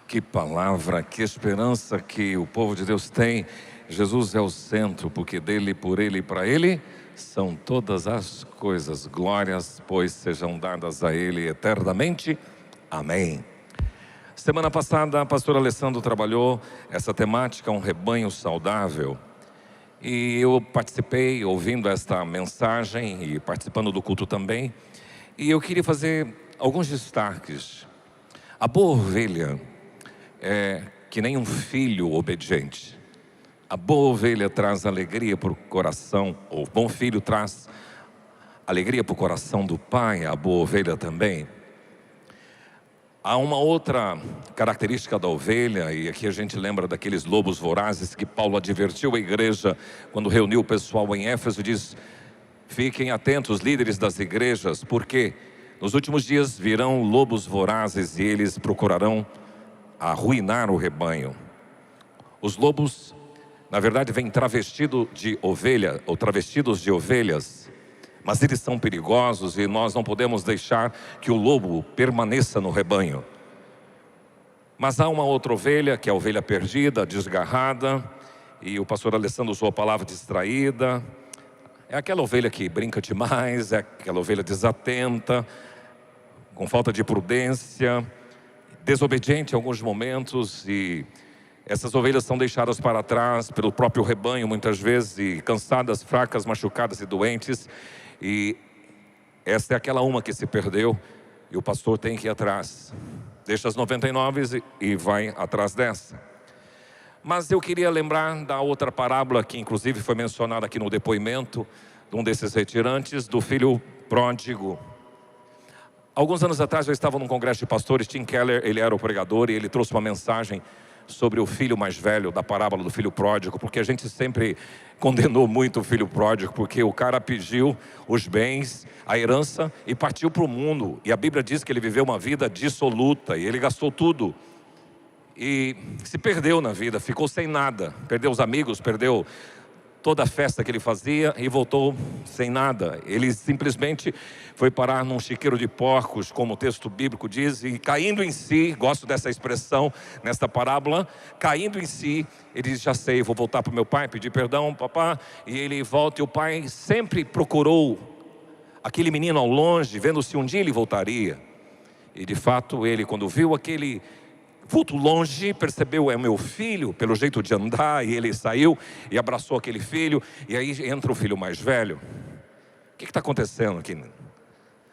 Que palavra, que esperança que o povo de Deus tem. Jesus é o centro, porque dele, por ele e para ele são todas as coisas. Glórias, pois, sejam dadas a ele eternamente. Amém. Semana passada, a pastora Alessandro trabalhou essa temática, um rebanho saudável. E eu participei ouvindo esta mensagem e participando do culto também. E eu queria fazer alguns destaques. A boa ovelha é que nem um filho obediente. A boa ovelha traz alegria para o coração, o bom filho traz alegria para o coração do pai, a boa ovelha também. Há uma outra característica da ovelha, e aqui a gente lembra daqueles lobos vorazes que Paulo advertiu a igreja quando reuniu o pessoal em Éfeso. Diz: fiquem atentos, líderes das igrejas, porque nos últimos dias virão lobos vorazes e eles procurarão arruinar o rebanho. Os lobos, na verdade, vêm travestidos de ovelha, ou travestidos de ovelhas, mas eles são perigosos e nós não podemos deixar que o lobo permaneça no rebanho. Mas há uma outra ovelha, que é a ovelha perdida, desgarrada, e o pastor Alessandro usou a palavra distraída. É aquela ovelha que brinca demais, é aquela ovelha desatenta, com falta de prudência, desobediente em alguns momentos, e essas ovelhas são deixadas para trás pelo próprio rebanho muitas vezes, e cansadas, fracas, machucadas e doentes. E essa é aquela uma que se perdeu e o pastor tem que ir atrás. Deixa as 99 e vai atrás dessa. Mas eu queria lembrar da outra parábola que inclusive foi mencionada aqui no depoimento de um desses retirantes, do filho pródigo. Alguns anos atrás eu estava num congresso de pastores. Tim Keller, ele era o pregador, e ele trouxe uma mensagem sobre o filho mais velho, da parábola do filho pródigo, porque a gente sempre condenou muito o filho pródigo, porque o cara pediu os bens, a herança, e partiu para o mundo, e a Bíblia diz que ele viveu uma vida dissoluta, e ele gastou tudo, e se perdeu na vida, ficou sem nada, perdeu os amigos, perdeu toda a festa que ele fazia e voltou sem nada. Ele simplesmente foi parar num chiqueiro de porcos, como o texto bíblico diz, e caindo em si, gosto dessa expressão nesta parábola, caindo em si, ele diz: já sei, vou voltar para o meu pai, pedir perdão, papá. E ele volta, e o pai sempre procurou aquele menino ao longe, vendo se um dia ele voltaria. E de fato ele, quando viu aquele vulto longe, percebeu: é meu filho, pelo jeito de andar. E ele saiu e abraçou aquele filho. E aí entra o filho mais velho. O que está acontecendo aqui?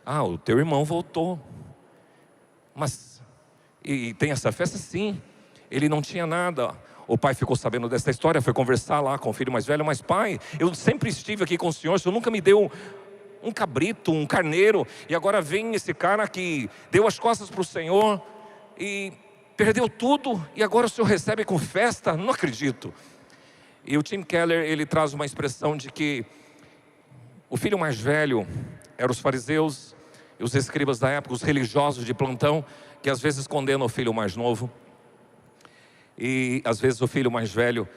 Ah, o teu irmão voltou. Mas, e tem essa festa? Sim. Ele não tinha nada. O pai ficou sabendo dessa história, foi conversar lá com o filho mais velho. Mas pai, eu sempre estive aqui com o senhor, o senhor nunca me deu um cabrito, um carneiro, e agora vem esse cara que deu as costas para o senhor e perdeu tudo, e agora o senhor recebe com festa? Não acredito. E o Tim Keller, ele traz uma expressão de que o filho mais velho eram os fariseus e os escribas da época, os religiosos de plantão, que às vezes condenam o filho mais novo. E às vezes o filho mais velho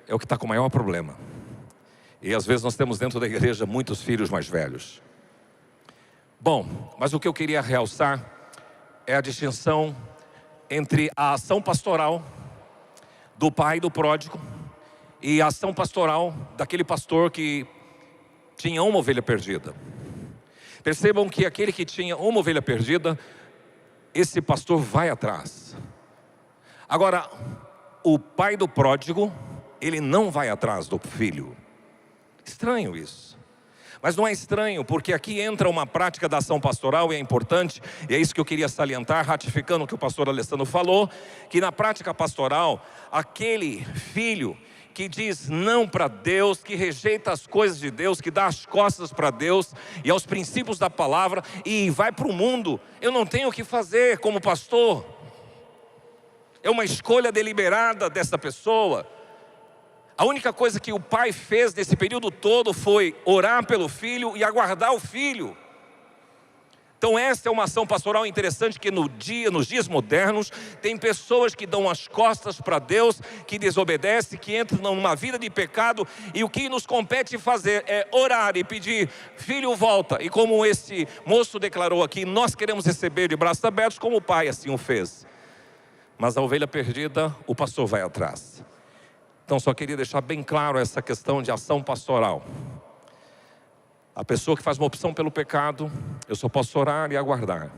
é o que está com o maior problema. E às vezes nós temos dentro da igreja muitos filhos mais velhos. Bom, mas o que eu queria realçar é a distinção entre a ação pastoral do pai do pródigo e a ação pastoral daquele pastor que tinha uma ovelha perdida. Percebam que aquele que tinha uma ovelha perdida, esse pastor vai atrás. Agora, o pai do pródigo, ele não vai atrás do filho. Estranho isso. Mas não é estranho, porque aqui entra uma prática da ação pastoral, e é importante, e é isso que eu queria salientar, ratificando o que o pastor Alessandro falou, que na prática pastoral, aquele filho que diz não para Deus, que rejeita as coisas de Deus, que dá as costas para Deus e aos princípios da palavra, e vai para o mundo, eu não tenho o que fazer como pastor. É uma escolha deliberada dessa pessoa. A única coisa que o pai fez nesse período todo foi orar pelo filho e aguardar o filho. Então essa é uma ação pastoral interessante, que nos dias modernos, tem pessoas que dão as costas para Deus, que desobedecem, que entram numa vida de pecado, e o que nos compete fazer é orar e pedir: filho, volta. E como esse moço declarou aqui, nós queremos receber de braços abertos, como o pai assim o fez. mas a ovelha perdida, o pastor vai atrás. Então só queria deixar bem claro essa questão de ação pastoral. A pessoa que faz uma opção pelo pecado, eu só posso orar e aguardar.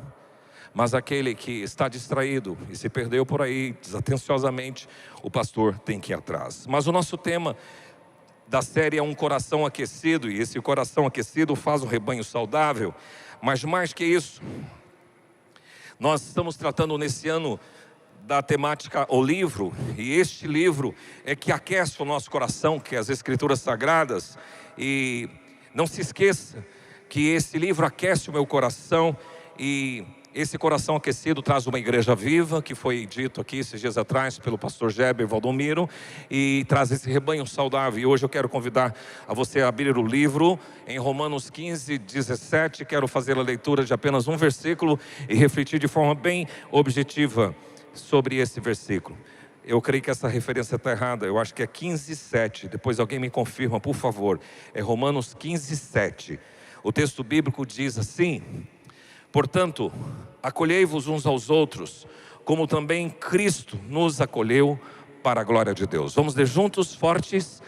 Mas aquele que está distraído e se perdeu por aí desatenciosamente, o pastor tem que ir atrás. Mas o nosso tema da série é um coração aquecido, e esse coração aquecido faz um rebanho saudável. Mas mais que isso, nós estamos tratando nesse ano da temática o livro, e este livro é que aquece o nosso coração, que é as Escrituras Sagradas. E não se esqueça que esse livro aquece o meu coração, e esse coração aquecido traz uma igreja viva, que foi dito aqui esses dias atrás pelo pastor Geber Valdomiro, e traz esse rebanho saudável. E hoje eu quero convidar a você a abrir o livro em Romanos 15, 17. Quero fazer a leitura de apenas um versículo e refletir de forma bem objetiva sobre esse versículo. Eu creio que essa referência está errada, eu acho que é 15, 7. Depois alguém me confirma, por favor. É Romanos 15, 7. O texto bíblico diz assim: portanto, acolhei-vos uns aos outros, como também Cristo nos acolheu para a glória de Deus. Vamos ler juntos, fortes?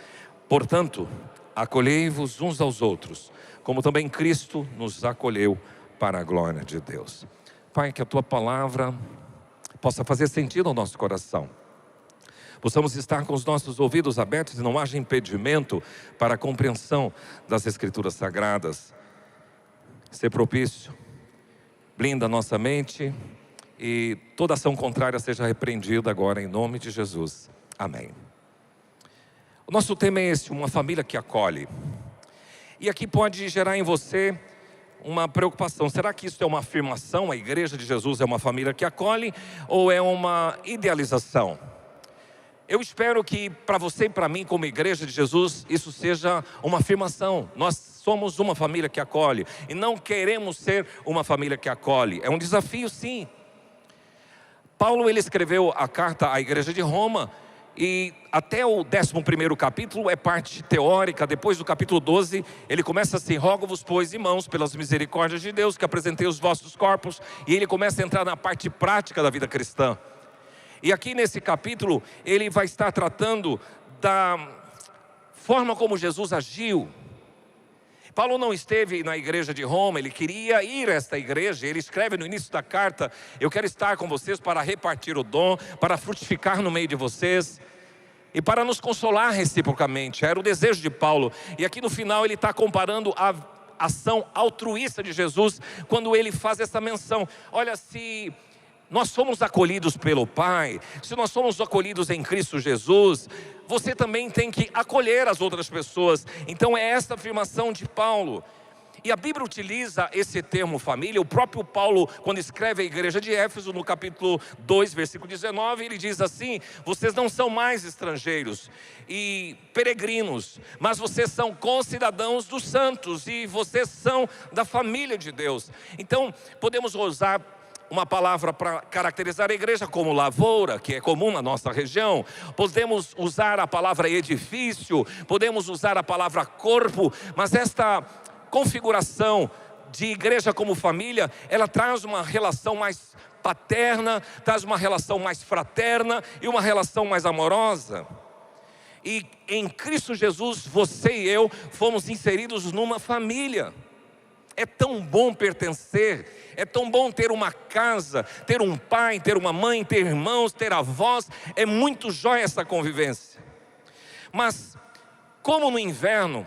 Portanto, acolhei-vos uns aos outros, como também Cristo nos acolheu para a glória de Deus. Pai, que a Tua palavra possa fazer sentido ao nosso coração. Possamos estar com os nossos ouvidos abertos e não haja impedimento para a compreensão das Escrituras Sagradas. Ser propício, blinda a nossa mente, e toda ação contrária seja repreendida agora em nome de Jesus. Amém. O nosso tema é esse, uma família que acolhe. E aqui pode gerar em você uma preocupação: será que isso é uma afirmação? A igreja de Jesus é uma família que acolhe, ou é uma idealização? Eu espero que para você e para mim, como igreja de Jesus, isso seja uma afirmação. Nós somos uma família que acolhe, e não queremos ser uma família que acolhe. É um desafio, sim. Paulo, ele escreveu a carta à igreja de Roma, e até o 11º capítulo é parte teórica. Depois do capítulo 12, ele começa assim: rogo-vos, pois, irmãos, pelas misericórdias de Deus, que apresentei os vossos corpos. E ele começa a entrar na parte prática da vida cristã. E aqui nesse capítulo, ele vai estar tratando da forma como Jesus agiu. Paulo não esteve na igreja de Roma, ele queria ir a esta igreja. Ele escreve no início da carta: eu quero estar com vocês para repartir o dom, para frutificar no meio de vocês e para nos consolar reciprocamente. Era o desejo de Paulo. E aqui no final ele está comparando a ação altruísta de Jesus, quando ele faz essa menção: olha, se nós somos acolhidos pelo Pai, se nós somos acolhidos em Cristo Jesus, você também tem que acolher as outras pessoas. Então é esta afirmação de Paulo. E a Bíblia utiliza esse termo família. O próprio Paulo, quando escreve a igreja de Éfeso, no capítulo 2, versículo 19, ele diz assim: vocês não são mais estrangeiros e peregrinos, mas vocês são concidadãos dos santos, e vocês são da família de Deus. Então podemos usar uma palavra para caracterizar a igreja como lavoura, que é comum na nossa região. Podemos usar a palavra edifício, podemos usar a palavra corpo, mas esta configuração de igreja como família, ela traz uma relação mais paterna, traz uma relação mais fraterna e uma relação mais amorosa. E em Cristo Jesus, você e eu fomos inseridos numa família. É tão bom pertencer, é tão bom ter uma casa, ter um pai, ter uma mãe, ter irmãos, ter avós. É muito jóia essa convivência. Mas, como no inverno,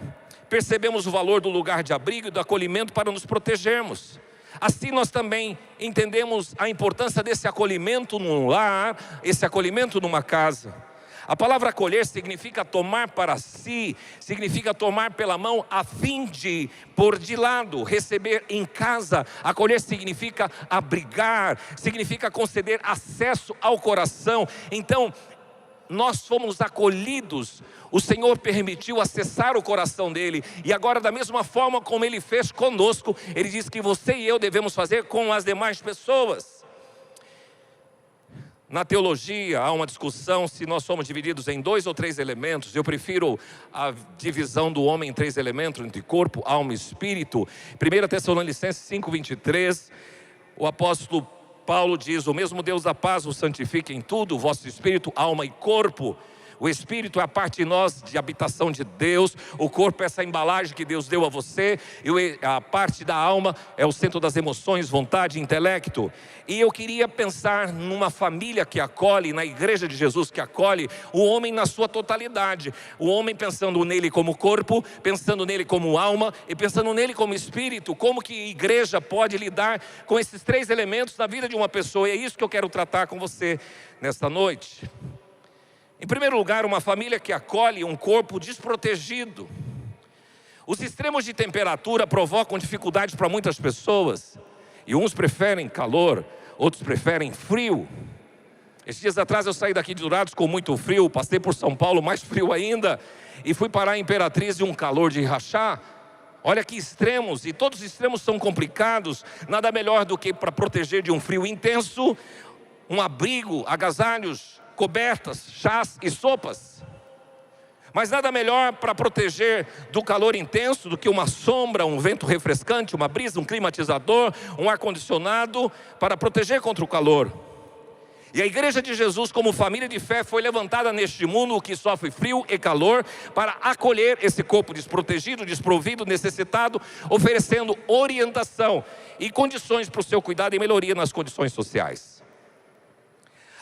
percebemos o valor do lugar de abrigo e do acolhimento para nos protegermos, assim nós também entendemos a importância desse acolhimento num lar, esse acolhimento numa casa. A palavra acolher significa tomar para si, significa tomar pela mão a fim de pôr de lado, receber em casa. Acolher significa abrigar, significa conceder acesso ao coração. Então, nós fomos acolhidos, o Senhor permitiu acessar o coração dele. E agora, da mesma forma como ele fez conosco, ele diz que você e eu devemos fazer com as demais pessoas. Na teologia há uma discussão se nós somos divididos em 2 ou 3 elementos. Eu prefiro a divisão do homem em 3 elementos, entre corpo, alma e espírito. 1 Tessalonicenses 5:23, o apóstolo Paulo diz: o mesmo Deus da paz o santifique em tudo, o vosso espírito, alma e corpo. O espírito é a parte de nós de habitação de Deus, o corpo é essa embalagem que Deus deu a você, e a parte da alma é o centro das emoções, vontade e intelecto. E eu queria pensar numa família que acolhe, na igreja de Jesus que acolhe o homem na sua totalidade. O homem pensando nele como corpo, pensando nele como alma e pensando nele como espírito. Como que a igreja pode lidar com esses três elementos na vida de uma pessoa? E é isso que eu quero tratar com você nesta noite. Em primeiro lugar, uma família que acolhe um corpo desprotegido. Os extremos de temperatura provocam dificuldades para muitas pessoas. E uns preferem calor, outros preferem frio. Esses dias atrás eu saí daqui de Dourados com muito frio, passei por São Paulo, mais frio ainda, e fui parar em Imperatriz de um calor de rachar. Olha que extremos, e todos os extremos são complicados. Nada melhor do que para proteger de um frio intenso, um abrigo, agasalhos, cobertas, chás e sopas. Mas nada melhor para proteger do calor intenso do que uma sombra, um vento refrescante, uma brisa, um climatizador, um ar-condicionado, para proteger contra o calor. E a igreja de Jesus, como família de fé, foi levantada neste mundo que sofre frio e calor, para acolher esse corpo desprotegido, desprovido, necessitado, oferecendo orientação e condições para o seu cuidado e melhoria nas condições sociais.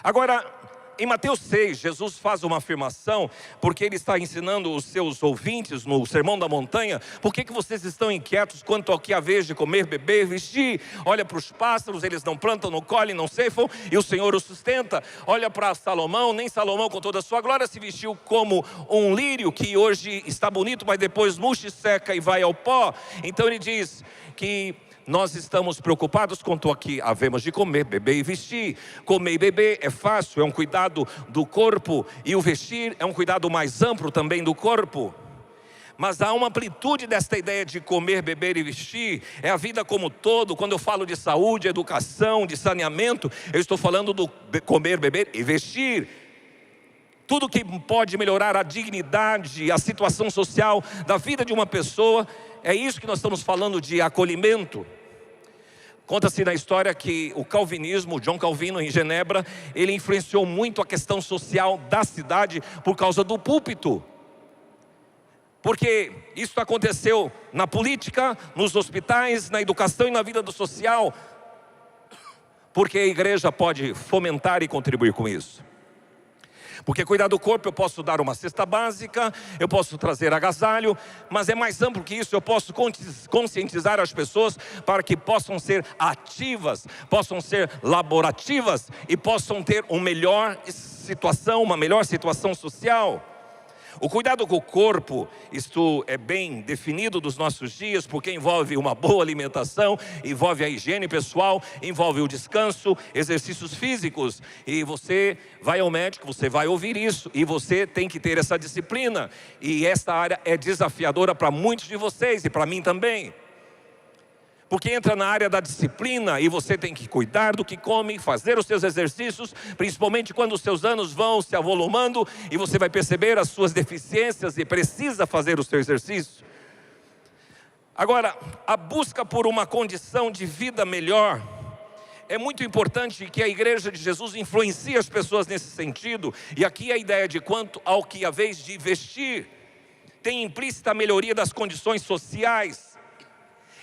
Agora, em Mateus 6, Jesus faz uma afirmação, porque Ele está ensinando os seus ouvintes no Sermão da Montanha: por que vocês estão inquietos quanto ao que há vez de comer, beber, vestir? Olha para os pássaros, eles não plantam, não colhem, não ceifam, e o Senhor os sustenta. Olha para Salomão, nem Salomão com toda a sua glória se vestiu como um lírio, que hoje está bonito, mas depois murcha e seca e vai ao pó. Então Ele diz que nós estamos preocupados quanto ao que havemos de comer, beber e vestir. Comer e beber é fácil, é um cuidado do corpo, e o vestir é um cuidado mais amplo também do corpo. Mas há uma amplitude desta ideia de comer, beber e vestir. É a vida como todo. Quando eu falo de saúde, educação, de saneamento, eu estou falando do comer, beber e vestir. Tudo que pode melhorar a dignidade, a situação social da vida de uma pessoa, é isso que nós estamos falando de acolhimento. Conta-se na história que o calvinismo, João Calvino em Genebra, ele influenciou muito a questão social da cidade por causa do púlpito. Porque isso aconteceu na política, nos hospitais, na educação e na vida do social. Porque a igreja pode fomentar e contribuir com isso. Porque cuidar do corpo, eu posso dar uma cesta básica, eu posso trazer agasalho, mas é mais amplo que isso. Eu posso conscientizar as pessoas para que possam ser ativas, possam ser laborativas e possam ter uma melhor situação social. O cuidado com o corpo, isto é bem definido dos nossos dias, porque envolve uma boa alimentação, envolve a higiene pessoal, envolve o descanso, exercícios físicos. E você vai ao médico, você vai ouvir isso, e você tem que ter essa disciplina. E esta área é desafiadora para muitos de vocês e para mim também. Porque entra na área da disciplina, e você tem que cuidar do que come, fazer os seus exercícios, principalmente quando os seus anos vão se avolumando, e você vai perceber as suas deficiências e precisa fazer o seu exercício. Agora, a busca por uma condição de vida melhor, é muito importante que a igreja de Jesus influencie as pessoas nesse sentido. E aqui a ideia de quanto ao que a vez de vestir, tem implícita a melhoria das condições sociais.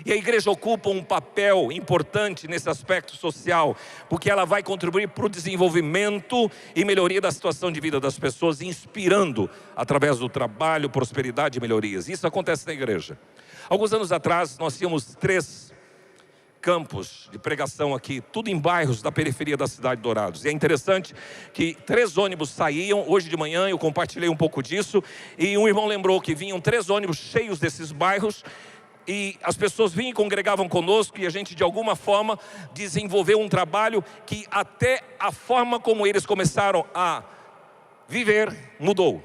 E a igreja ocupa um papel importante nesse aspecto social, porque ela vai contribuir para o desenvolvimento e melhoria da situação de vida das pessoas, inspirando através do trabalho, prosperidade e melhorias. Isso acontece na igreja. Alguns anos atrás nós tínhamos 3 campos de pregação aqui, tudo em bairros da periferia da cidade de Dourados. E é interessante que 3 ônibus saíam. Hoje de manhã eu compartilhei um pouco disso, e um irmão lembrou que vinham 3 ônibus cheios desses bairros, e as pessoas vinham e congregavam conosco, e a gente de alguma forma desenvolveu um trabalho que até a forma como eles começaram a viver mudou.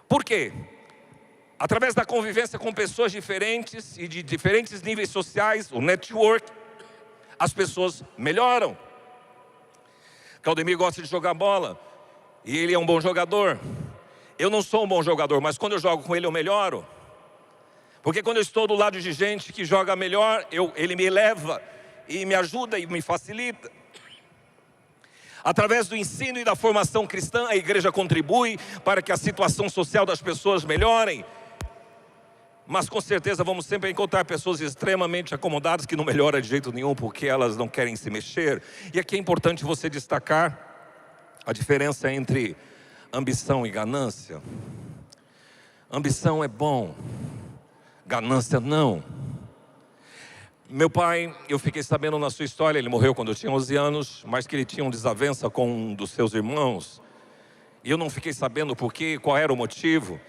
Por quê? Através da convivência com pessoas diferentes e de diferentes níveis sociais, o network, as pessoas melhoram. Claudemir gosta de jogar bola, e ele é um bom jogador. Eu não sou um bom jogador, mas quando eu jogo com ele eu melhoro. Porque quando eu estou do lado de gente que joga melhor, ele me eleva. e me ajuda e me facilita. Através do ensino e da formação cristã, a igreja contribui para que a situação social das pessoas melhore. Mas com certeza vamos sempre encontrar pessoas extremamente acomodadas que não melhoram de jeito nenhum porque elas não querem se mexer. E aqui é importante você destacar a diferença entre ambição e ganância. Ambição é bom, ganância não. Meu pai, eu fiquei sabendo na sua história, ele morreu quando eu tinha 11 anos, mas que ele tinha uma desavença com um dos seus irmãos. E eu não fiquei sabendo por quê, qual era o motivo.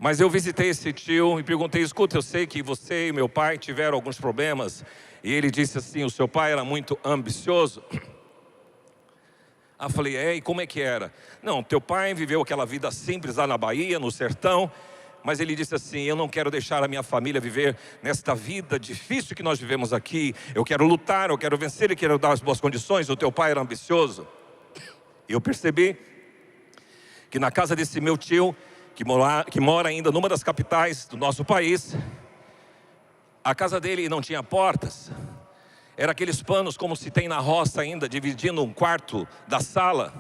Mas eu visitei esse tio e perguntei: escuta, eu sei que você e meu pai tiveram alguns problemas. E ele disse assim: o seu pai era muito ambicioso. Eu falei: e como é que era? Não, teu pai viveu aquela vida simples lá na Bahia, no sertão. Mas ele disse assim: eu não quero deixar a minha família viver nesta vida difícil que nós vivemos aqui. Eu quero lutar, eu quero vencer e quero dar as boas condições. O teu pai era ambicioso. E eu percebi que na casa desse meu tio, que mora ainda numa das capitais do nosso país, a casa dele não tinha portas. Era aqueles panos como se tem na roça ainda, dividindo um quarto da sala.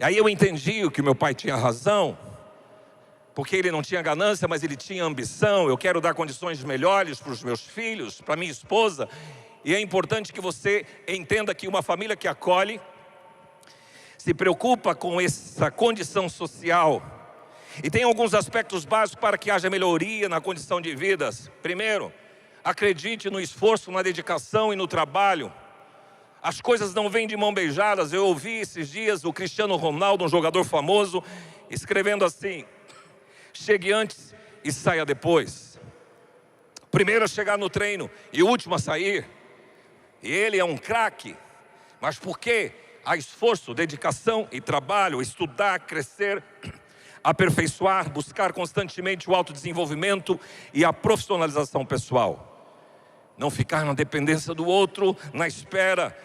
E aí eu entendi que o meu pai tinha razão, porque ele não tinha ganância, mas ele tinha ambição. Eu quero dar condições melhores para os meus filhos, para minha esposa. E é importante que você entenda que uma família que acolhe, se preocupa com essa condição social, e tem alguns aspectos básicos para que haja melhoria na condição de vidas. Primeiro, acredite no esforço, na dedicação e no trabalho. As coisas não vêm de mão beijadas. Eu ouvi esses dias o Cristiano Ronaldo, um jogador famoso, escrevendo assim: chegue antes e saia depois. Primeiro a chegar no treino e o último a sair. E ele é um craque. Mas por quê? Há esforço, dedicação e trabalho, estudar, crescer, aperfeiçoar, buscar constantemente o autodesenvolvimento e a profissionalização pessoal. Não ficar na dependência do outro, na espera.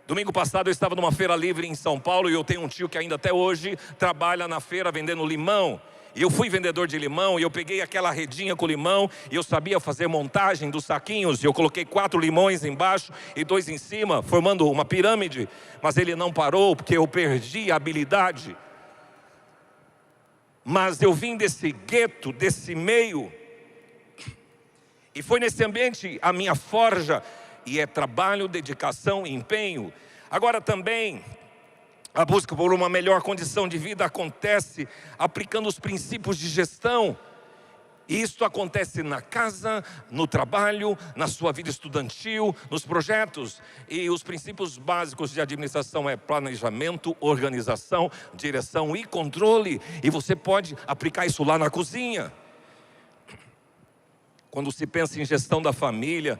Domingo passado eu estava numa feira livre em São Paulo e eu tenho um tio que ainda até hoje trabalha na feira vendendo limão. E eu fui vendedor de limão e eu peguei aquela redinha com limão e eu sabia fazer montagem dos saquinhos. E eu coloquei 4 limões embaixo e 2 em cima, formando uma pirâmide. Mas ele não parou porque eu perdi a habilidade. Mas eu vim desse gueto, desse meio, e foi nesse ambiente a minha forja. E é trabalho, dedicação e empenho. Agora também, a busca por uma melhor condição de vida acontece aplicando os princípios de gestão. E isso acontece na casa, no trabalho, na sua vida estudantil, nos projetos. E os princípios básicos de administração é planejamento, organização, direção e controle. E você pode aplicar isso lá na cozinha. Quando se pensa em gestão da família,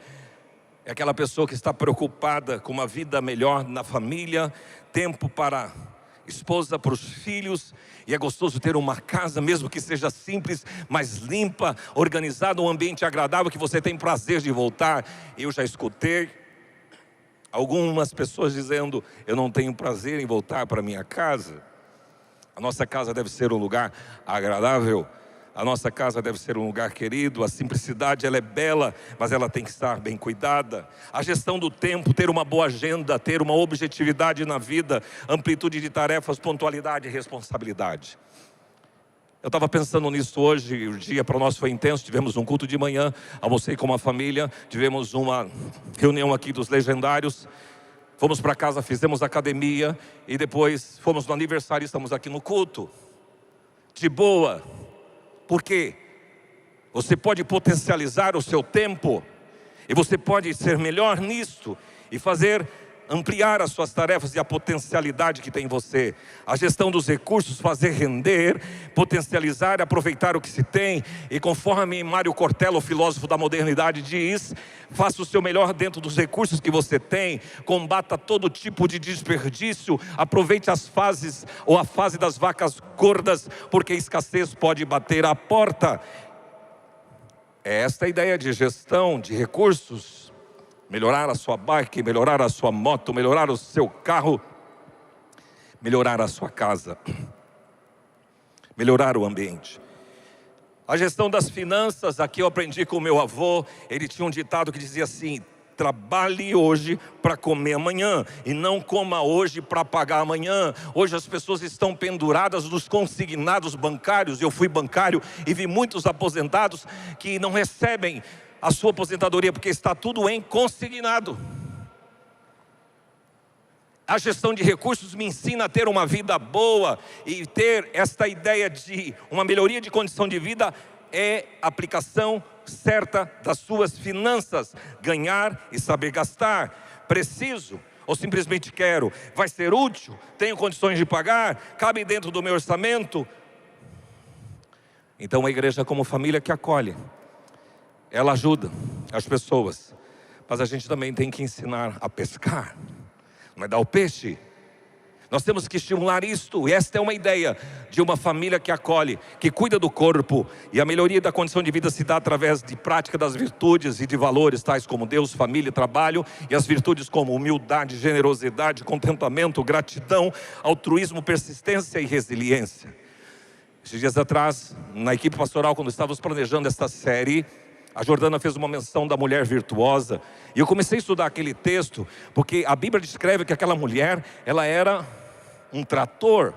é aquela pessoa que está preocupada com uma vida melhor na família, tempo para a esposa, para os filhos. E é gostoso ter uma casa, mesmo que seja simples, mas limpa, organizada, um ambiente agradável que você tem prazer de voltar. Eu já escutei algumas pessoas dizendo: eu não tenho prazer em voltar para minha casa. A nossa casa deve ser um lugar agradável. A nossa casa deve ser um lugar querido. A simplicidade, ela é bela, mas ela tem que estar bem cuidada. A gestão do tempo, ter uma boa agenda, ter uma objetividade na vida, amplitude de tarefas, pontualidade e responsabilidade. Eu estava pensando nisso hoje. O dia para nós foi intenso. Tivemos um culto de manhã, almocei com uma família, tivemos uma reunião aqui dos legendários. Fomos para casa, fizemos academia e depois fomos no aniversário. Estamos aqui no culto, de boa. Por quê? Você pode potencializar o seu tempo e você pode ser melhor nisso e ampliar as suas tarefas e a potencialidade que tem em você. A gestão dos recursos, fazer render, potencializar e aproveitar o que se tem. E conforme Mário Cortella, o filósofo da modernidade, diz: faça o seu melhor dentro dos recursos que você tem, combata todo tipo de desperdício, aproveite as fases ou a fase das vacas gordas, porque a escassez pode bater à porta. É esta a ideia de gestão de recursos. Melhorar a sua bike, melhorar a sua moto, melhorar o seu carro, melhorar a sua casa, melhorar o ambiente. A gestão das finanças, aqui eu aprendi com o meu avô. Ele tinha um ditado que dizia assim: trabalhe hoje para comer amanhã, e não coma hoje para pagar amanhã. Hoje as pessoas estão penduradas nos consignados bancários. Eu fui bancário e vi muitos aposentados que não recebem a sua aposentadoria, porque está tudo em consignado. A gestão de recursos me ensina a ter uma vida boa, e ter esta ideia de uma melhoria de condição de vida é aplicação certa das suas finanças. Ganhar e saber gastar. Preciso ou simplesmente quero? Vai ser útil? Tenho condições de pagar? Cabe dentro do meu orçamento? Então a igreja, como família que acolhe, ela ajuda as pessoas, mas a gente também tem que ensinar a pescar, não é dar o peixe. Nós temos que estimular isto, e esta é uma ideia de uma família que acolhe, que cuida do corpo, e a melhoria da condição de vida se dá através de prática das virtudes e de valores tais como Deus, família, trabalho, e as virtudes como humildade, generosidade, contentamento, gratidão, altruísmo, persistência e resiliência. Esses dias atrás, na equipe pastoral, quando estávamos planejando esta série, a Jordana fez uma menção da mulher virtuosa, e eu comecei a estudar aquele texto, porque a Bíblia descreve que aquela mulher, ela era um trator,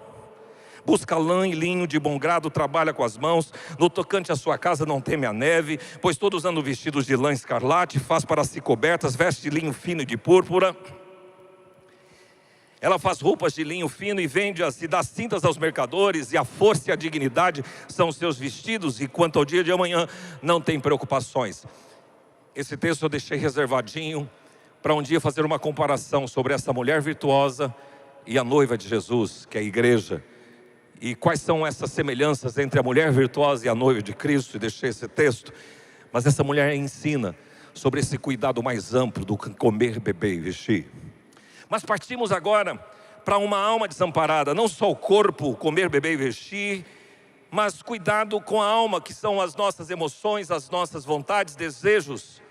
busca lã e linho de bom grado, trabalha com as mãos, no tocante à sua casa não teme a neve, pois todos andam vestidos de lã escarlate, faz para si cobertas, veste de linho fino e de púrpura. Ela faz roupas de linho fino e vende-as, e dá cintas aos mercadores, e a força e a dignidade são os seus vestidos, e quanto ao dia de amanhã não tem preocupações. Esse texto eu deixei reservadinho para um dia fazer uma comparação sobre essa mulher virtuosa e a noiva de Jesus, que é a igreja, e quais são essas semelhanças entre a mulher virtuosa e a noiva de Cristo. E deixei esse texto, mas essa mulher ensina sobre esse cuidado mais amplo do comer, beber e vestir. Mas partimos agora para uma alma desamparada, não só o corpo, comer, beber e vestir, mas cuidado com a alma, que são as nossas emoções, as nossas vontades, desejos.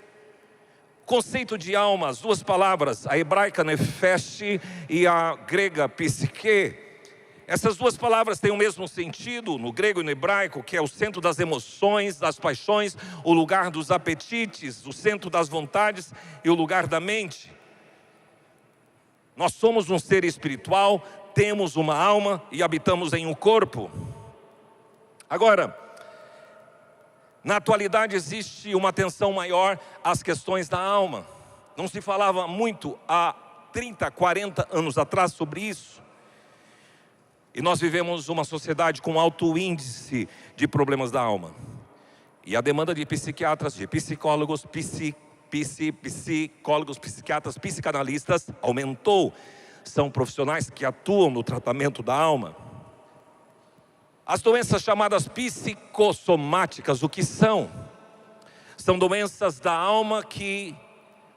Conceito de alma, as duas palavras, a hebraica nefesh e a grega psique. Essas duas palavras têm o mesmo sentido no grego e no hebraico, que é o centro das emoções, das paixões, o lugar dos apetites, o centro das vontades e o lugar da mente. Nós somos um ser espiritual, temos uma alma e habitamos em um corpo. Agora, na atualidade existe uma atenção maior às questões da alma. Não se falava muito há 30, 40 anos atrás sobre isso. E nós vivemos uma sociedade com alto índice de problemas da alma. E a demanda de psiquiatras, de psicólogos, psicólogos, psiquiatras, psicanalistas aumentou. São profissionais que atuam no tratamento da alma. As doenças chamadas psicossomáticas, o que são? São doenças da alma que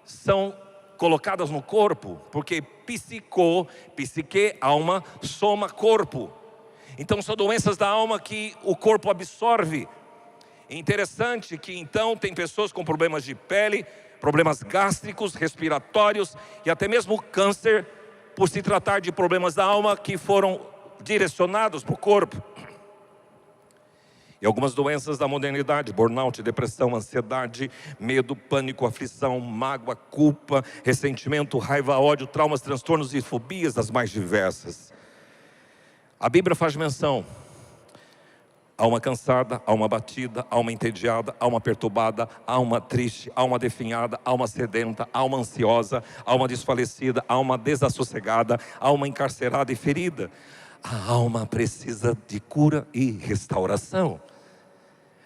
são colocadas no corpo, porque psique, alma, soma, corpo. Então são doenças da alma que o corpo absorve. Interessante que então tem pessoas com problemas de pele, problemas gástricos, respiratórios e até mesmo câncer, por se tratar de problemas da alma que foram direcionados para o corpo. E algumas doenças da modernidade, burnout, depressão, ansiedade, medo, pânico, aflição, mágoa, culpa, ressentimento, raiva, ódio, traumas, transtornos e fobias das mais diversas. A Bíblia faz menção: alma cansada, alma batida, alma entediada, alma perturbada, alma triste, alma definhada, alma sedenta, alma ansiosa, alma desfalecida, alma desassossegada, alma encarcerada e ferida. A alma precisa de cura e restauração.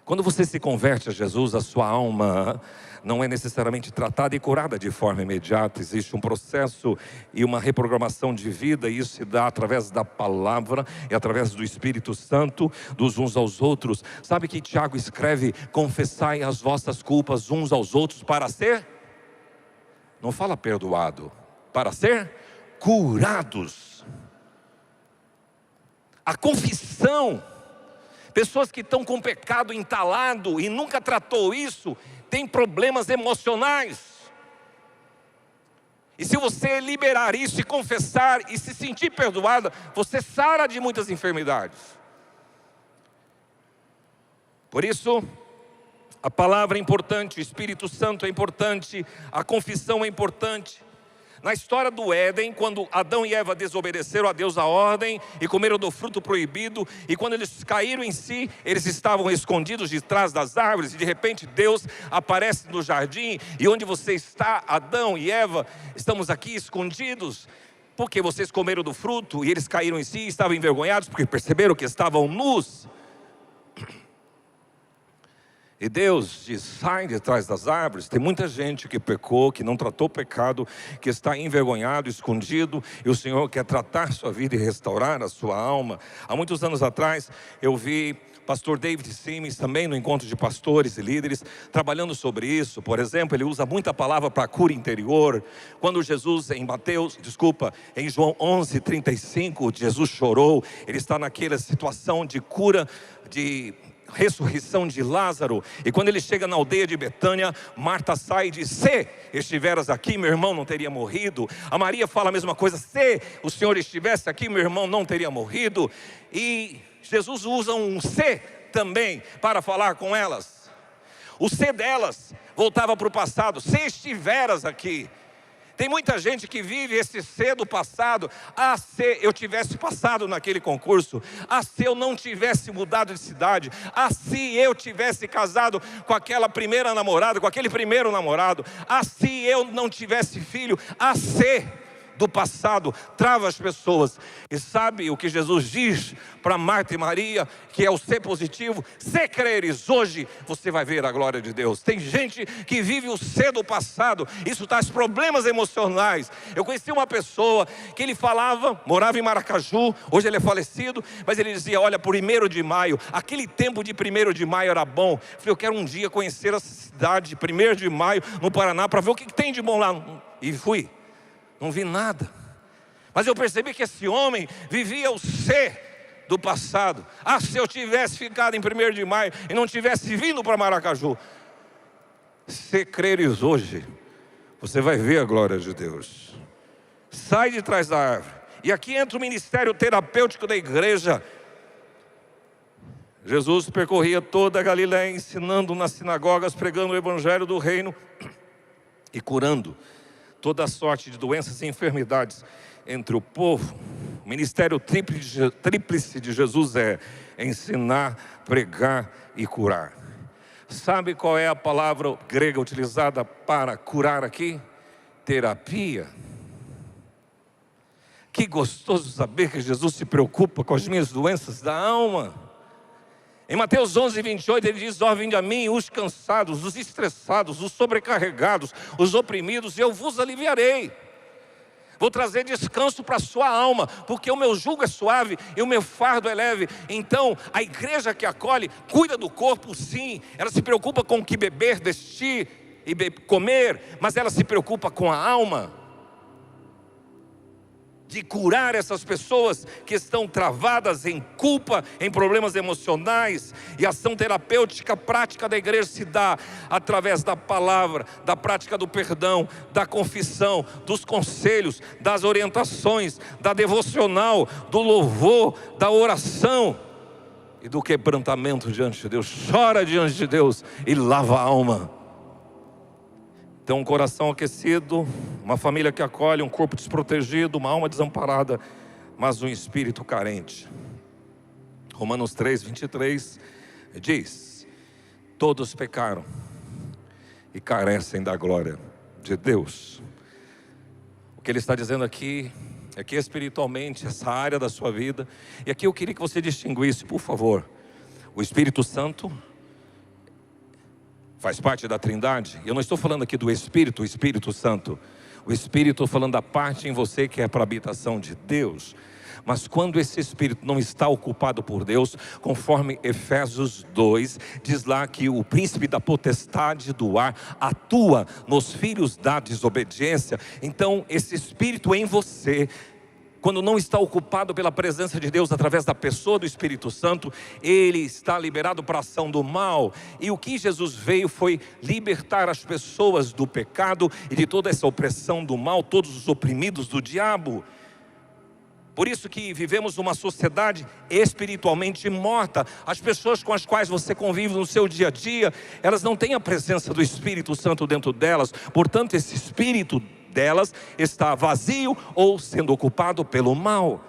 Quando você se converte a Jesus, a sua alma não é necessariamente tratada e curada de forma imediata. Existe um processo e uma reprogramação de vida, e isso se dá através da palavra e através do Espírito Santo, dos uns aos outros. Sabe que Tiago escreve: confessai as vossas culpas uns aos outros para ser, não fala perdoado, para ser curados. A confissão, pessoas que estão com pecado entalado e nunca tratou isso, tem problemas emocionais. E se você liberar isso e confessar e se sentir perdoada, você sara de muitas enfermidades. Por isso, A palavra é importante, o Espírito Santo é importante, a confissão é importante. Na história do Éden, quando Adão e Eva desobedeceram a Deus a ordem e comeram do fruto proibido, e quando eles caíram em si, eles estavam escondidos de trás das árvores, e de repente Deus aparece no jardim, e onde você está, Adão e Eva, estamos aqui escondidos, porque vocês comeram do fruto, e eles caíram em si, estavam envergonhados, porque perceberam que estavam nus. E Deus diz, sai de trás das árvores. Tem muita gente que pecou, que não tratou o pecado, que está envergonhado, escondido, e o Senhor quer tratar sua vida e restaurar a sua alma. Há muitos anos atrás, eu vi pastor David Simmons também no encontro de pastores e líderes, trabalhando sobre isso. Por exemplo, ele usa muita palavra para cura interior. Quando Jesus, em João 11:35, Jesus chorou, ele está naquela situação de cura, de ressurreição de Lázaro, e quando ele chega na aldeia de Betânia, Marta sai e diz, se estiveras aqui, meu irmão não teria morrido. A Maria fala a mesma coisa, se o Senhor estivesse aqui, meu irmão não teria morrido. E Jesus usa um se também para falar com elas. O se delas voltava para o passado, se estiveras aqui. Tem muita gente que vive esse ser do passado. Ah, se eu tivesse passado naquele concurso. Ah, se eu não tivesse mudado de cidade. Ah, se eu tivesse casado com aquela primeira namorada, com aquele primeiro namorado. Ah, se eu não tivesse filho. Ah, se do passado trava as pessoas. E sabe o que Jesus diz para Marta e Maria, que é o ser positivo? Se creres hoje, você vai ver a glória de Deus. Tem gente que vive o ser do passado, isso traz problemas emocionais. Eu conheci uma pessoa que ele falava, morava em Maracaju, hoje ele é falecido, mas ele dizia, olha, por 1º de maio, aquele tempo de 1º de maio era bom. Eu falei, eu quero um dia conhecer essa cidade, 1º de maio, no Paraná, para ver o que tem de bom lá. E fui. Não vi nada, mas eu percebi que esse homem vivia o ser do passado. Ah, se eu tivesse ficado em 1º de maio e não tivesse vindo para Maracaju. Se creres hoje, você vai ver a glória de Deus. Sai de trás da árvore. E aqui entra o ministério terapêutico da igreja. Jesus percorria toda a Galiléia, ensinando nas sinagogas, pregando o evangelho do reino e curando toda sorte de doenças e enfermidades entre o povo. O ministério tríplice de Jesus é ensinar, pregar e curar. Sabe qual é a palavra grega utilizada para curar aqui? Terapia. Que gostoso saber que Jesus se preocupa com as minhas doenças da alma. Em Mateus 11:28 ele diz, ó, vinde a mim os cansados, os estressados, os sobrecarregados, os oprimidos, e eu vos aliviarei. Vou trazer descanso para a sua alma, porque o meu jugo é suave e o meu fardo é leve. Então, a igreja que acolhe, cuida do corpo sim, ela se preocupa com o que beber, vestir e comer, mas ela se preocupa com a alma, de curar essas pessoas que estão travadas em culpa, em problemas emocionais. E a ação terapêutica prática da igreja se dá através da palavra, da prática do perdão, da confissão, dos conselhos, das orientações, da devocional, do louvor, da oração e do quebrantamento diante de Deus. Chora diante de Deus e lava a alma. Então um coração aquecido, uma família que acolhe, um corpo desprotegido, uma alma desamparada, mas um espírito carente. Romanos 3:23 diz, todos pecaram e carecem da glória de Deus. O que ele está dizendo aqui é que espiritualmente, essa área da sua vida, e aqui eu queria que você distinguisse, por favor, o Espírito Santo faz parte da Trindade. Eu não estou falando aqui do Espírito, o Espírito Santo. O Espírito, estou falando da parte em você que é para a habitação de Deus. Mas quando esse Espírito não está ocupado por Deus, conforme Efésios 2, diz lá que o príncipe da potestade do ar atua nos filhos da desobediência. Então esse Espírito em você, quando não está ocupado pela presença de Deus através da pessoa do Espírito Santo, ele está liberado para a ação do mal. E o que Jesus veio foi libertar as pessoas do pecado e de toda essa opressão do mal, todos os oprimidos do diabo. Por isso que vivemos uma sociedade espiritualmente morta. As pessoas com as quais você convive no seu dia a dia, elas não têm a presença do Espírito Santo dentro delas. Portanto, esse espírito delas está vazio ou sendo ocupado pelo mal.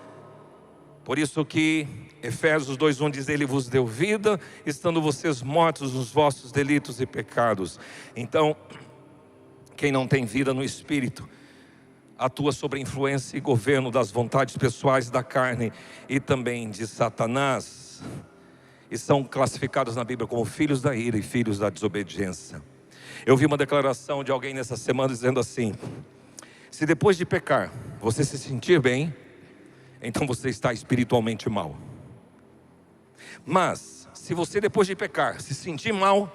Por isso que Efésios 2:1 diz: Ele vos deu vida, estando vocês mortos nos vossos delitos e pecados. Então, quem não tem vida no Espírito atua sob a influência e governo das vontades pessoais da carne e também de Satanás, e são classificados na Bíblia como filhos da ira e filhos da desobediência. Eu vi uma declaração de alguém nessa semana dizendo assim: se depois de pecar você se sentir bem, então você está espiritualmente mal. Mas se você depois de pecar se sentir mal,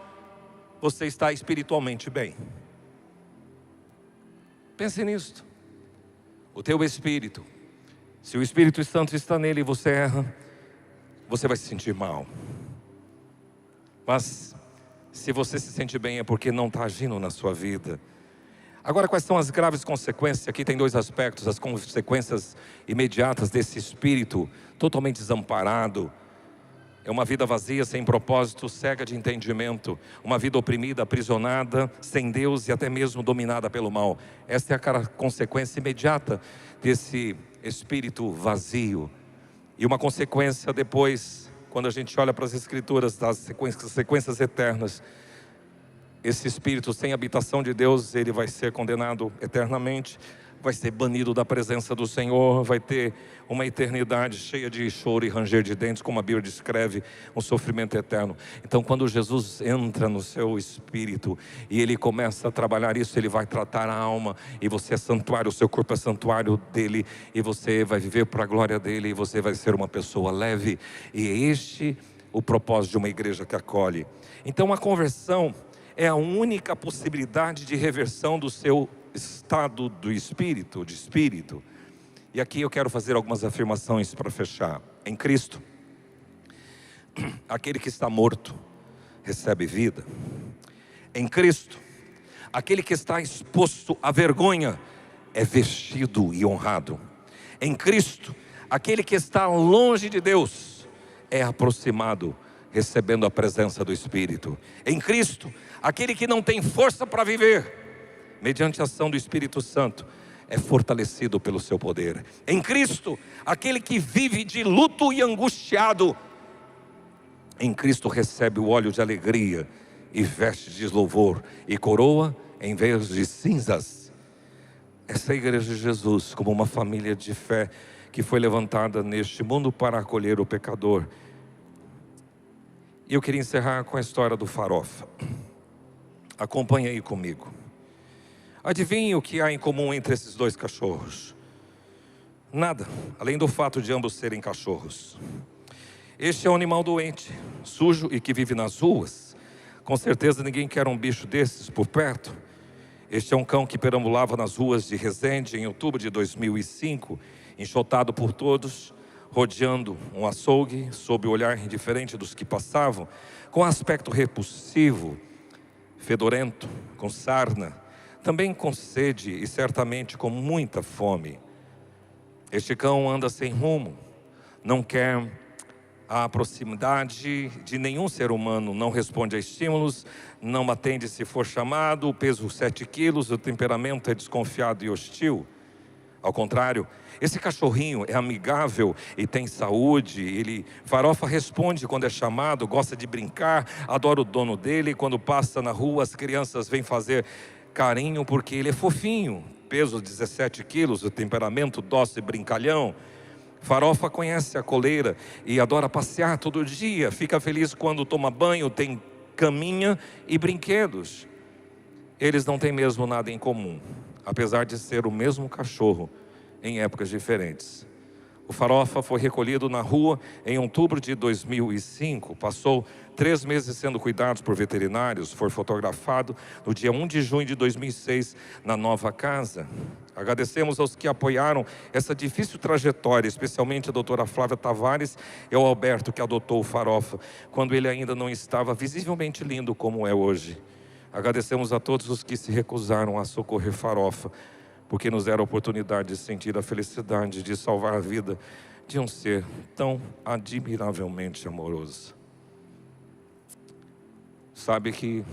você está espiritualmente bem. Pense nisso. O teu espírito, se o Espírito Santo está nele e você erra, você vai se sentir mal. Mas se você se sente bem é porque não está agindo na sua vida. Agora, quais são as graves consequências? Aqui tem dois aspectos: as consequências imediatas desse espírito totalmente desamparado. É uma vida vazia, sem propósito, cega de entendimento. Uma vida oprimida, aprisionada, sem Deus e até mesmo dominada pelo mal. Esta é a consequência imediata desse espírito vazio. E uma consequência depois, quando a gente olha para as Escrituras, das sequências eternas. Esse espírito sem habitação de Deus, ele vai ser condenado eternamente, vai ser banido da presença do Senhor, vai ter uma eternidade cheia de choro e ranger de dentes, como a Bíblia descreve, um sofrimento eterno. Então, quando Jesus entra no seu espírito e ele começa a trabalhar isso, ele vai tratar a alma, e você é santuário, o seu corpo é santuário dele, e você vai viver para a glória dele, e você vai ser uma pessoa leve. E é este o propósito de uma igreja que acolhe. Então, a conversão é a única possibilidade de reversão do seu estado do espírito, de espírito. E aqui eu quero fazer algumas afirmações para fechar. Em Cristo, aquele que está morto recebe vida. Em Cristo, aquele que está exposto à vergonha é vestido e honrado. Em Cristo, aquele que está longe de Deus é aproximado, recebendo a presença do Espírito. Em Cristo, aquele que não tem força para viver, mediante a ação do Espírito Santo, é fortalecido pelo seu poder. Em Cristo, aquele que vive de luto e angustiado, em Cristo recebe o óleo de alegria e veste de louvor e coroa em vez de cinzas. Essa é a igreja de Jesus, como uma família de fé que foi levantada neste mundo para acolher o pecador. E eu queria encerrar com a história do Farofa. Acompanhe aí comigo. Adivinhe o que há em comum entre esses dois cachorros? Nada, além do fato de ambos serem cachorros. Este é um animal doente, sujo e que vive nas ruas. Com certeza ninguém quer um bicho desses por perto. Este é um cão que perambulava nas ruas de Resende em outubro de 2005, enxotado por todos, rodeando um açougue, sob o olhar indiferente dos que passavam, com aspecto repulsivo, fedorento, com sarna, também com sede e certamente com muita fome. Este cão anda sem rumo, não quer a proximidade de nenhum ser humano, não responde a estímulos, não atende se for chamado, o peso 7 quilos, o temperamento é desconfiado e hostil. Ao contrário, esse cachorrinho é amigável e tem saúde. Farofa responde quando é chamado, gosta de brincar, adora o dono dele. Quando passa na rua, as crianças vêm fazer carinho porque ele é fofinho. Peso 17 quilos, o temperamento dócil e brincalhão. Farofa conhece a coleira e adora passear todo dia. Fica feliz quando toma banho, tem caminha e brinquedos. Eles não têm mesmo nada em comum, apesar de ser o mesmo cachorro em épocas diferentes. O Farofa foi recolhido na rua em outubro de 2005. Passou 3 meses sendo cuidado por veterinários. Foi fotografado no dia 1 de junho de 2006 na nova casa. Agradecemos aos que apoiaram essa difícil trajetória, especialmente a doutora Flávia Tavares e ao Alberto, que adotou o Farofa quando ele ainda não estava visivelmente lindo como é hoje. Agradecemos a todos os que se recusaram a socorrer Farofa, porque nos deram a oportunidade de sentir a felicidade de salvar a vida de um ser tão admiravelmente amoroso. Sabe que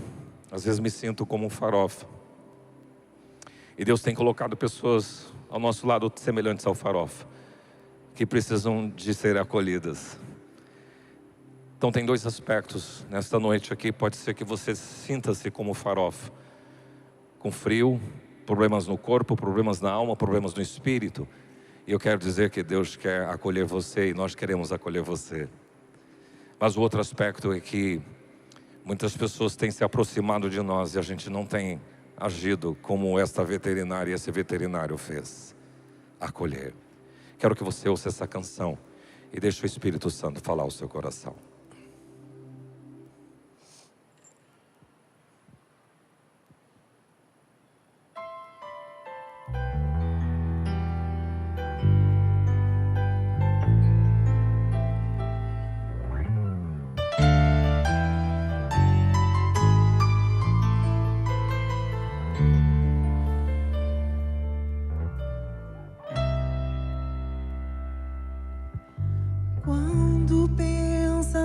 às vezes me sinto como um farofa, e Deus tem colocado pessoas ao nosso lado semelhantes ao farofa, que precisam de ser acolhidas. Então tem dois aspectos nesta noite aqui. Pode ser que você sinta-se como farofa, com frio, problemas no corpo, problemas na alma, problemas no espírito. E eu quero dizer que Deus quer acolher você, e nós queremos acolher você. Mas o outro aspecto é que muitas pessoas têm se aproximado de nós e a gente não tem agido como esta veterinária e esse veterinário fez. Acolher. Quero que você ouça essa canção e deixe o Espírito Santo falar ao seu coração. Quando pensa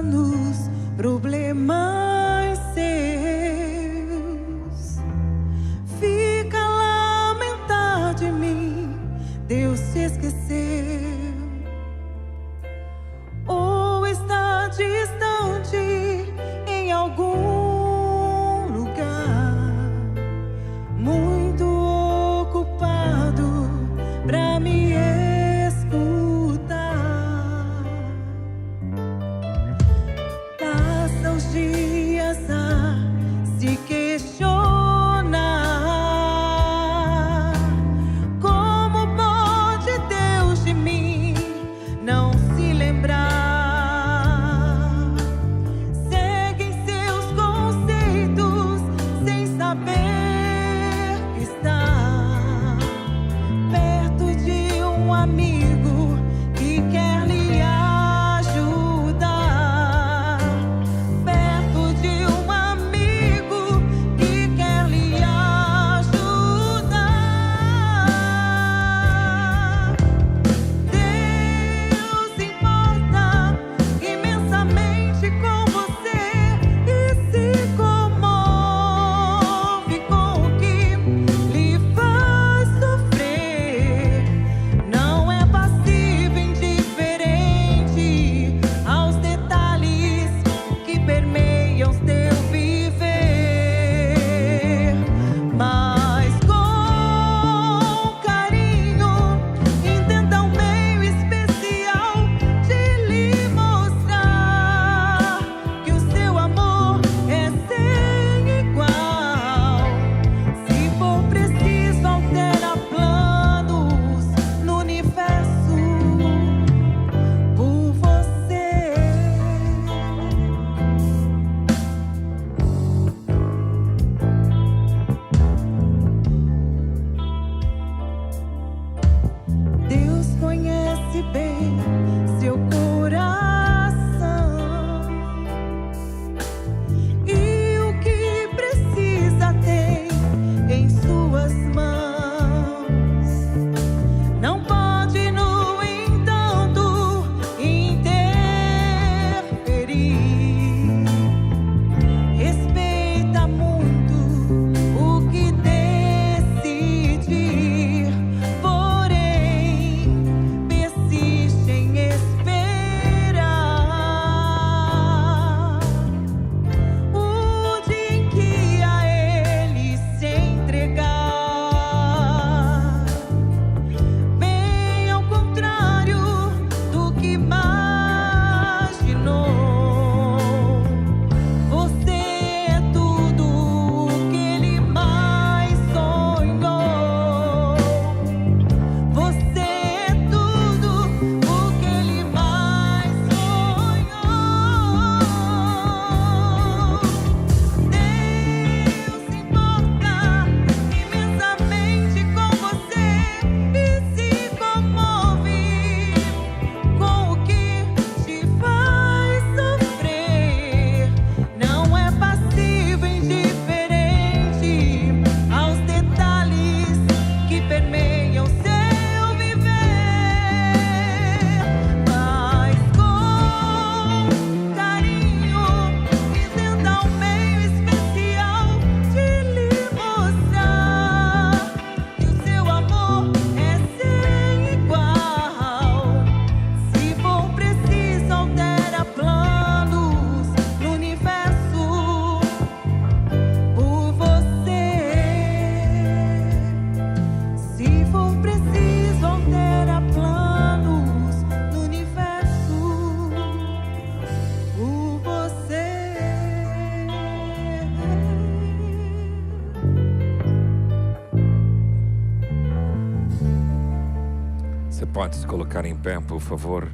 Você pode se colocar em pé, por favor?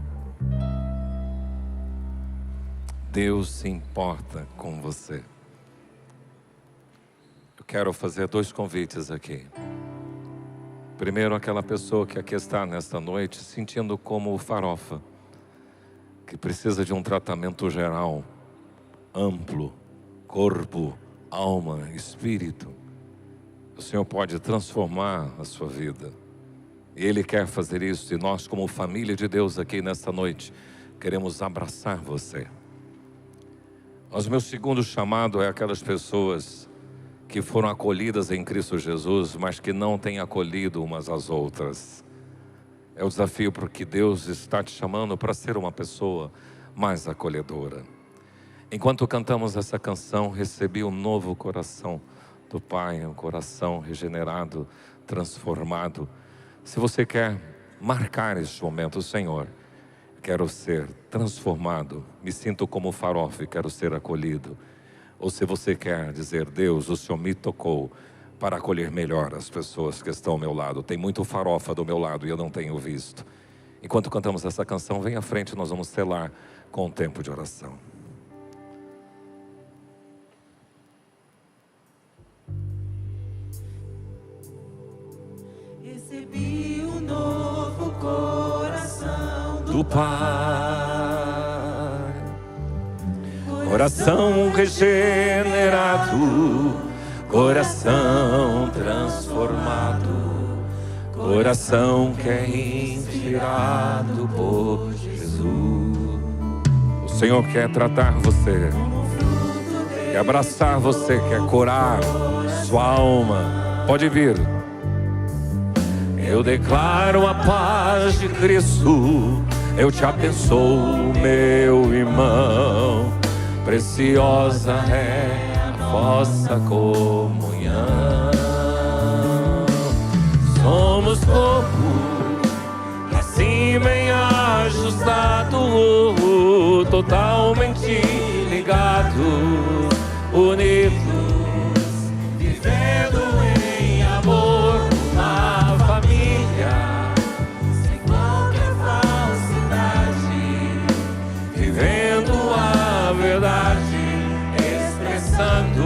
Deus se importa com você. Eu quero fazer 2 convites aqui. Primeiro, aquela pessoa que aqui está nesta noite sentindo como farofa, que precisa de um tratamento geral, amplo, corpo, alma, espírito. O Senhor pode transformar a sua vida. E Ele quer fazer isso. E nós, como família de Deus aqui nesta noite, queremos abraçar você. Mas o meu segundo chamado é aquelas pessoas que foram acolhidas em Cristo Jesus, mas que não têm acolhido umas às outras. É o desafio porque Deus está te chamando para ser uma pessoa mais acolhedora. Enquanto cantamos essa canção, recebi um novo coração do Pai, um coração regenerado, transformado. Se você quer marcar este momento, Senhor, quero ser transformado, me sinto como farofa e quero ser acolhido. Ou se você quer dizer, Deus, o Senhor me tocou para acolher melhor as pessoas que estão ao meu lado. Tem muito farofa do meu lado e eu não tenho visto. Enquanto cantamos essa canção, vem à frente, nós vamos selar com um tempo de oração. Recebi um novo coração do Pai, coração regenerado, coração transformado, coração que é inspirado por Jesus. O Senhor quer tratar você, quer abraçar você, quer curar sua alma. Pode vir. Eu declaro a paz de Cristo, eu te abençoo, meu irmão. Preciosa é a vossa comunhão. Somos corpo, assim bem ajustado, totalmente ligados, unidos, vivendo em amor, uma família, sem qualquer falsidade, vivendo a verdade, expressando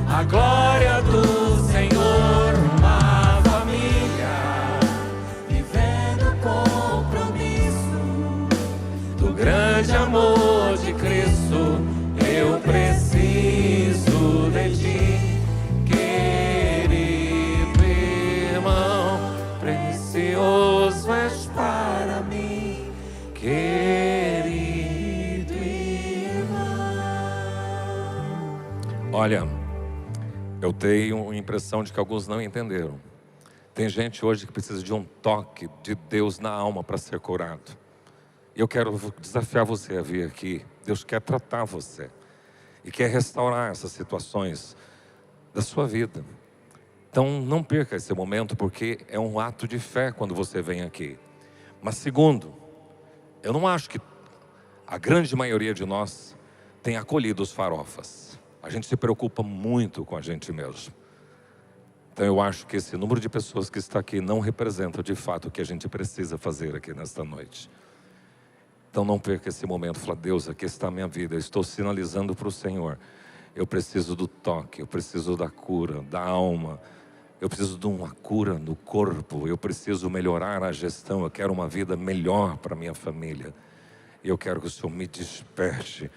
a glória do Senhor, uma família, vivendo o compromisso do grande amor de Cristo. Eu preciso de ti, querido irmão, precioso és para mim, querido irmão. Olha, eu tenho a impressão de que alguns não entenderam. Tem gente hoje que precisa de um toque de Deus na alma para ser curado. E eu quero desafiar você a vir aqui. Deus quer tratar você e quer restaurar essas situações da sua vida. Então não perca esse momento, porque é um ato de fé quando você vem aqui. Mas segundo, eu não acho que a grande maioria de nós tem acolhido os farofas. A gente se preocupa muito com a gente mesmo. Então eu acho que esse número de pessoas que está aqui não representa de fato o que a gente precisa fazer aqui nesta noite. Então não perca esse momento. Fala, Deus, aqui está a minha vida, eu estou sinalizando para o Senhor. Eu preciso do toque, eu preciso da cura, da alma. Eu preciso de uma cura no corpo. Eu preciso melhorar a gestão. Eu quero uma vida melhor para minha família. E eu quero que o Senhor me desperte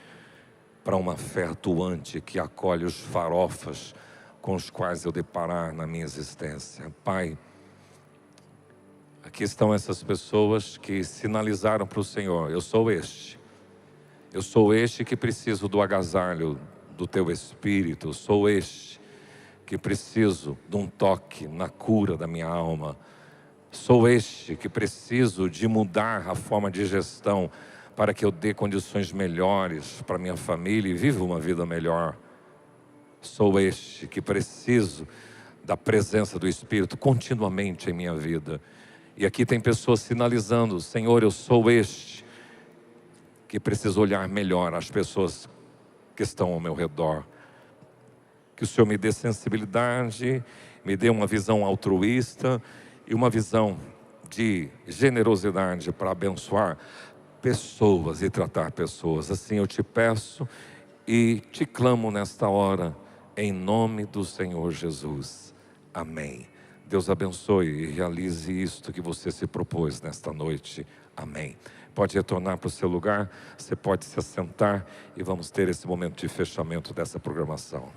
para uma fé atuante que acolhe os farofas com os quais eu deparar na minha existência. Pai, aqui estão essas pessoas que sinalizaram para o Senhor, eu sou este que preciso do agasalho do Teu Espírito, eu sou este que preciso de um toque na cura da minha alma, sou este que preciso de mudar a forma de gestão para que eu dê condições melhores para minha família e viva uma vida melhor. Sou este que preciso da presença do Espírito continuamente em minha vida. E aqui tem pessoas sinalizando, Senhor, eu sou este que preciso olhar melhor as pessoas que estão ao meu redor. Que o Senhor me dê sensibilidade, me dê uma visão altruísta e uma visão de generosidade para abençoar pessoas e tratar pessoas. Assim eu te peço e te clamo nesta hora, em nome do Senhor Jesus. Amém. Deus abençoe e realize isto que você se propôs nesta noite. Amém. Pode retornar para o seu lugar, você pode se assentar e vamos ter esse momento de fechamento dessa programação.